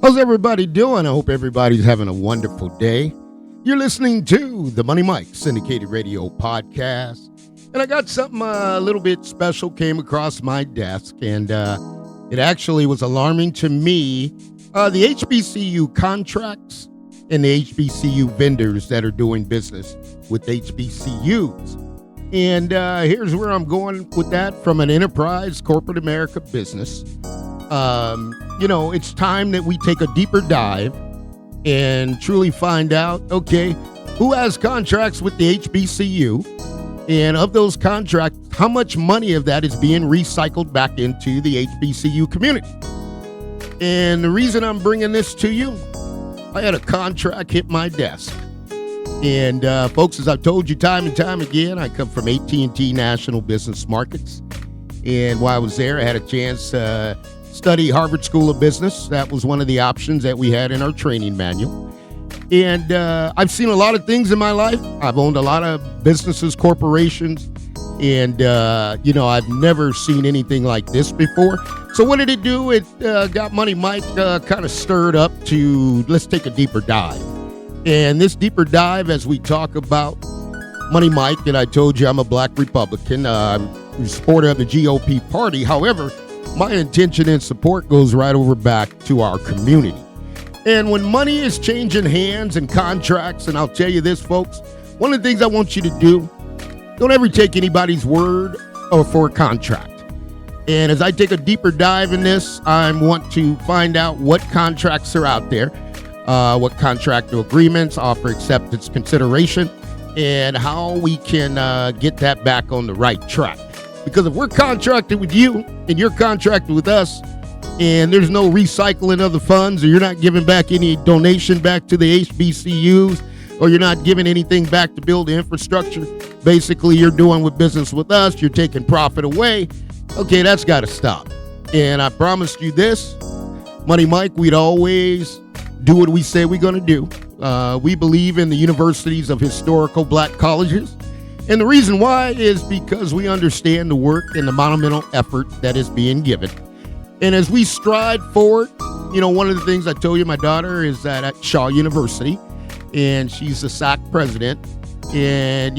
How's everybody doing? I hope everybody's having a wonderful day. You're listening to the Money Mike Syndicated Radio Podcast. And I got something a little bit special came across my desk. And it actually was alarming to me. The HBCU contracts and the HBCU vendors that are doing business with HBCUs. And here's where I'm going with that from an enterprise corporate America business. It's time that we take a deeper dive and truly find out, okay, who has contracts with the HBCU? And of those contracts, how much money of that is being recycled back into the HBCU community? And the reason I'm bringing this to you, I had a contract hit my desk. And folks, as I've told you time and time again, I come from AT&T National Business Markets. And while I was there, I had a chance to study Harvard School of Business. That was one of the options that we had in our training manual. And I've seen a lot of things in my life. I've owned a lot of businesses, corporations, and, I've never seen anything like this before. So what did it do? It got Money Mike kind of stirred up to let's take a deeper dive. And this deeper dive, as we talk about Money Mike, and I told you I'm a black Republican, I'm a supporter of the GOP party. However, my intention and support goes right over back to our community. And when money is changing hands and contracts, and I'll tell you this, folks, one of the things I want you to do, don't ever take anybody's word or for a contract. And as I take a deeper dive in this, I want to find out what contracts are out there, what contractual agreements offer acceptance consideration, and how we can get that back on the right track. Because if we're contracted with you and you're contracted with us and there's no recycling of the funds, or you're not giving back any donation back to the HBCUs, or you're not giving anything back to build the infrastructure, basically you're doing with business with us, you're taking profit away. Okay, that's got to stop. And I promised you this, Money Mike, we'd always do what we say we're going to do. We believe in the universities of historical black colleges. And the reason why is because we understand the work and the monumental effort that is being given. And as we stride forward, one of the things I told you, my daughter is at Shaw University, and she's the SAC president. And,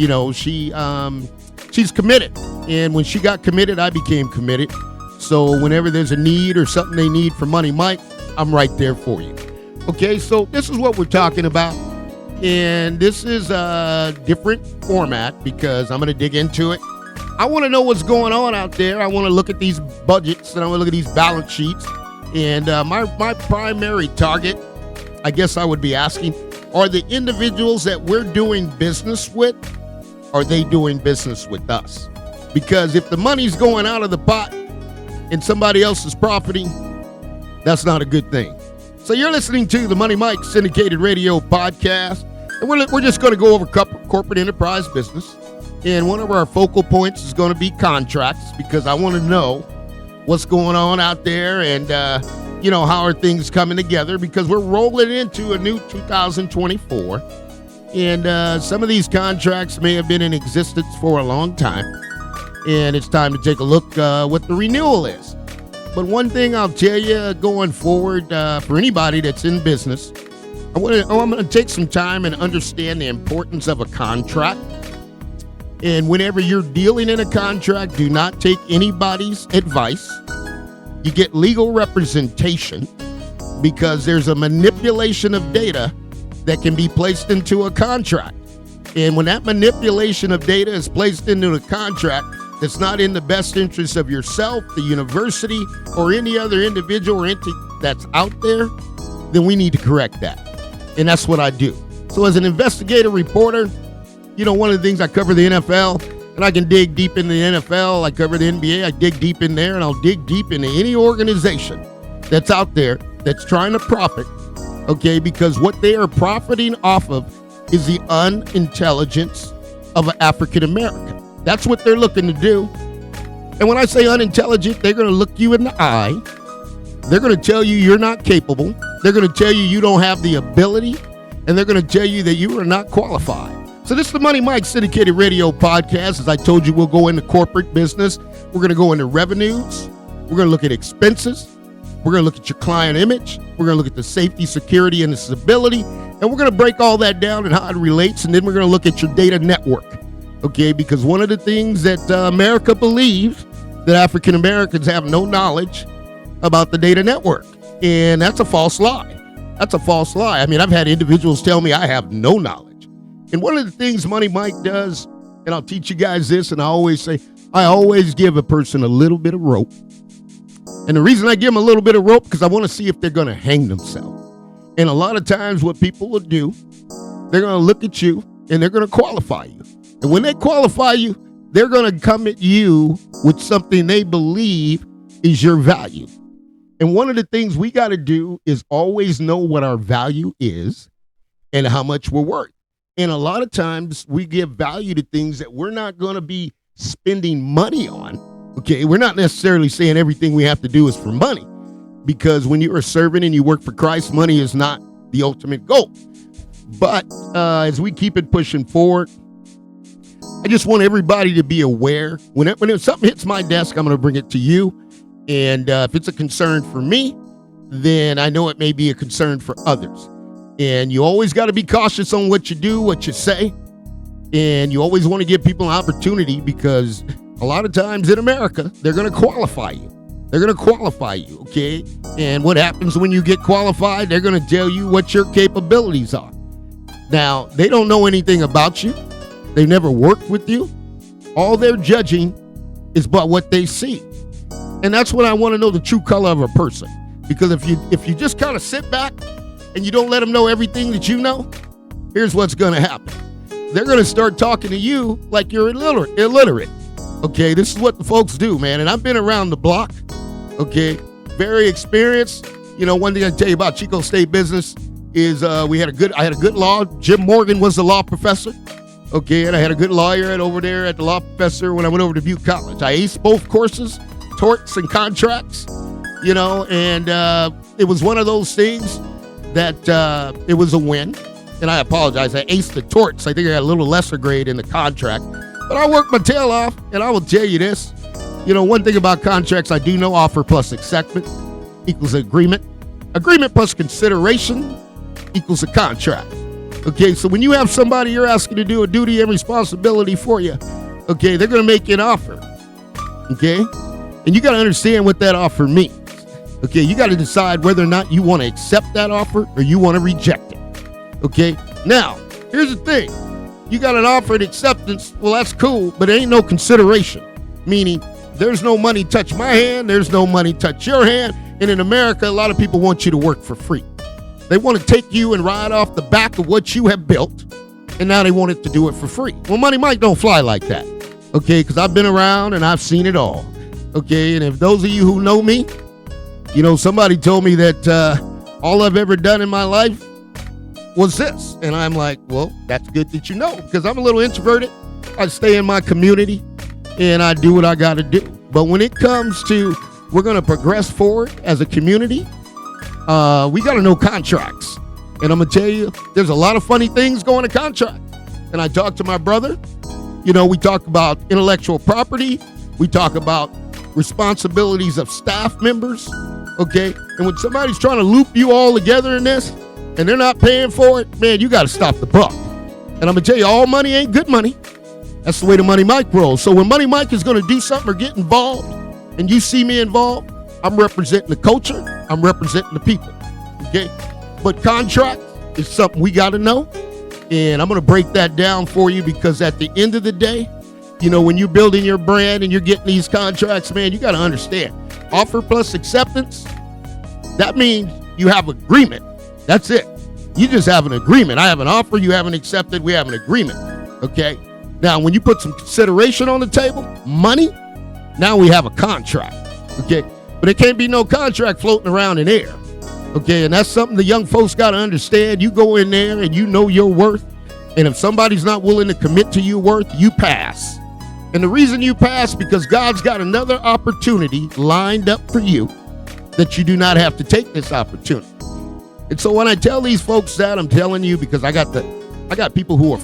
she's committed. And when she got committed, I became committed. So whenever there's a need or something they need for Money Mike, I'm right there for you. Okay, so this is what we're talking about. And this is a different format because I'm going to dig into it. I want to know what's going on out there. I want to look at these budgets and I want to look at these balance sheets. And my primary target, I guess I would be asking, are the individuals that we're doing business with, are they doing business with us? Because if the money's going out of the pot and somebody else is profiting, that's not a good thing. So you're listening to the Money Mike Syndicated Radio Podcast, and we're just going to go over corporate enterprise business. And one of our focal points is going to be contracts, because I want to know what's going on out there and, how are things coming together, because we're rolling into a new 2024. And some of these contracts may have been in existence for a long time. And it's time to take a look what the renewal is. But one thing I'll tell you going forward, for anybody that's in business, I'm going to take some time and understand the importance of a contract. And whenever you're dealing in a contract, do not take anybody's advice. You get legal representation, because there's a manipulation of data that can be placed into a contract. And when that manipulation of data is placed into a contract, that's not in the best interest of yourself, the university, or any other individual or entity that's out there, then we need to correct that. And that's what I do. So as an investigative reporter, one of the things I cover the NFL, and I can dig deep in the NFL. I cover the NBA. I dig deep in there, and I'll dig deep into any organization that's out there that's trying to profit, okay? Because what they are profiting off of is the unintelligence of an African American. That's what they're looking to do. And when I say unintelligent, they're going to look you in the eye. They're going to tell you you're not capable. They're going to tell you you don't have the ability. And they're going to tell you that you are not qualified. So this is the Money Mike Syndicated Radio Podcast. As I told you, we'll go into corporate business. We're going to go into revenues. We're going to look at expenses. We're going to look at your client image. We're going to look at the safety, security, and the stability. And we're going to break all that down and how it relates. And then we're going to look at your data network. Okay, because one of the things that America believes that African Americans have no knowledge about the data network. And that's a false lie. That's a false lie. I mean, I've had individuals tell me I have no knowledge. And one of the things Money Mike does, and I'll teach you guys this, and I always say, I always give a person a little bit of rope. And the reason I give them a little bit of rope, because I want to see if they're going to hang themselves. And a lot of times what people will do, they're going to look at you and they're going to qualify you. And when they qualify you, they're going to come at you with something they believe is your value. And one of the things we got to do is always know what our value is and how much we're worth. And a lot of times we give value to things that we're not going to be spending money on. Okay, we're not necessarily saying everything we have to do is for money, because when you're a servant and you work for Christ, money is not the ultimate goal. But as we keep it pushing forward, I just want everybody to be aware. When something hits my desk, I'm going to bring it to you. And if it's a concern for me, then I know it may be a concern for others. And you always got to be cautious on what you do, what you say. And you always want to give people an opportunity, because a lot of times in America, they're going to qualify you. They're going to qualify you, okay? And what happens when you get qualified, they're going to tell you what your capabilities are. Now, they don't know anything about you. They've never worked with you. All they're judging is by what they see. And that's when I want to know the true color of a person. Because if you just kind of sit back and you don't let them know everything that you know, here's what's going to happen. They're going to start talking to you like you're illiterate. Okay, this is what the folks do, man. And I've been around the block, okay, very experienced. You know, one thing I can tell you about Chico State business is I had a good law. Jim Morgan was the law professor, okay, and I had a good lawyer over there at the law professor when I went over to Butte College. I aced both courses, torts and contracts, you know, and it was one of those things that it was a win. And I apologize, I aced the torts. I think I got a little lesser grade in the contract. But I worked my tail off, and I will tell you this. You know, one thing about contracts, I do know offer plus acceptance equals agreement. Agreement plus consideration equals a contract. Okay, so when you have somebody you're asking to do a duty and responsibility for you, okay, they're going to make you an offer. Okay? And you got to understand what that offer means. Okay, you got to decide whether or not you want to accept that offer or you want to reject it. Okay? Now, here's the thing. You got an offer and acceptance, well, that's cool, but there ain't no consideration. Meaning, there's no money touch my hand, there's no money touch your hand, and in America, a lot of people want you to work for free. They want to take you and ride off the back of what you have built, and now they want it to do it for free. Well, Money Mike don't fly like that, okay, because I've been around and I've seen it all, okay, and if those of you who know me, you know, somebody told me that all I've ever done in my life was this. And I'm like, well, that's good that you know, because I'm a little introverted. I stay in my community and I do what I got to do. But when it comes to we're going to progress forward as a community, we got to know contracts. And I'm going to tell you, there's a lot of funny things going to contract. And I talked to my brother. You know, we talk about intellectual property. We talk about responsibilities of staff members. Okay. And when somebody's trying to loop you all together in this, and they're not paying for it, man, you got to stop the buck. And I'm going to tell you, all money ain't good money. That's the way the Money Mike rolls. So when Money Mike is going to do something or get involved, and you see me involved, I'm representing the culture. I'm representing the people. Okay? But contract is something we got to know. And I'm going to break that down for you, because at the end of the day, you know, when you're building your brand and you're getting these contracts, man, you got to understand. Offer plus acceptance, that means you have agreement. That's it. You just have an agreement. I have an offer. You haven't accepted. We have an agreement. Okay. Now, when you put some consideration on the table, money, now we have a contract. Okay. But it can't be no contract floating around in air. Okay. And that's something the young folks got to understand. You go in there and you know your worth. And if somebody's not willing to commit to your worth, you pass. And the reason you pass, because God's got another opportunity lined up for you that you do not have to take this opportunity. And so when I tell these folks that, I'm telling you because I got people who are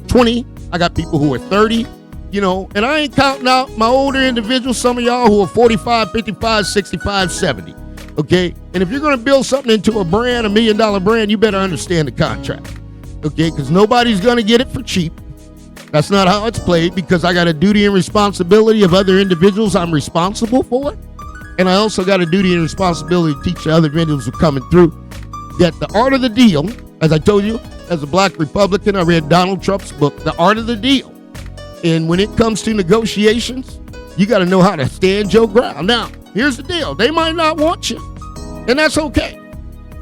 20, I got people who are 30, you know, and I ain't counting out my older individuals, some of y'all who are 45, 55, 65, 70. Okay. And if you're going to build something into a brand, $1 million brand, you better understand the contract. Okay. Because nobody's going to get it for cheap. That's not how it's played, because I got a duty and responsibility of other individuals I'm responsible for. And I also got a duty and responsibility to teach the other individuals who are coming through that the art of the deal, as I told you, as a black Republican, I read Donald Trump's book, The Art of the Deal. And when it comes to negotiations, you got to know how to stand your ground. Now, here's the deal. They might not want you, and that's okay.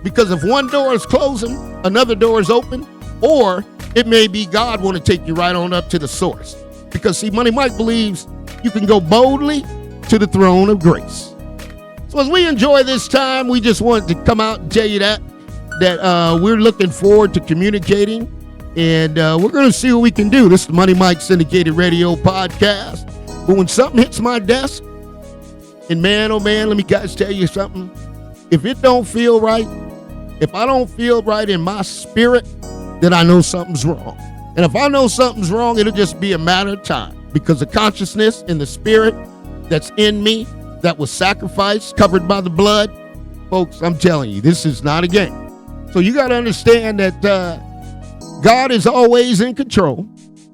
Because if one door is closing, another door is open, or it may be God want to take you right on up to the source. Because, see, Money Mike believes you can go boldly to the throne of grace. So as we enjoy this time, we just wanted to come out and tell you that we're looking forward to communicating, and we're going to see what we can do. This is the Money Mike Syndicated Radio Podcast. But when something hits my desk, and man, oh man, let me guys tell you something. If it don't feel right, if I don't feel right in my spirit, then I know something's wrong. And if I know something's wrong, it'll just be a matter of time, because the consciousness and the spirit that's in me that was sacrificed, covered by the blood, folks, I'm telling you, this is not a game. So you got to understand that God is always in control,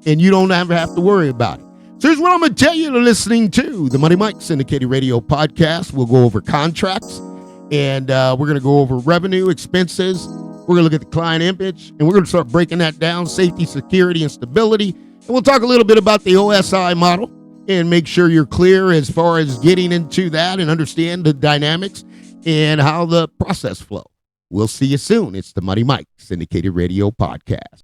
and you don't ever have to worry about it. So here's what I'm going to tell you. You're listening to the Money Mike Syndicated Radio Podcast. We'll go over contracts, and we're going to go over revenue, expenses. We're going to look at the client image, and we're going to start breaking that down, safety, security, and stability. And we'll talk a little bit about the OSI model and make sure you're clear as far as getting into that and understand the dynamics and how the process flows. We'll see you soon. It's the Money Mike Syndicated Radio Podcast.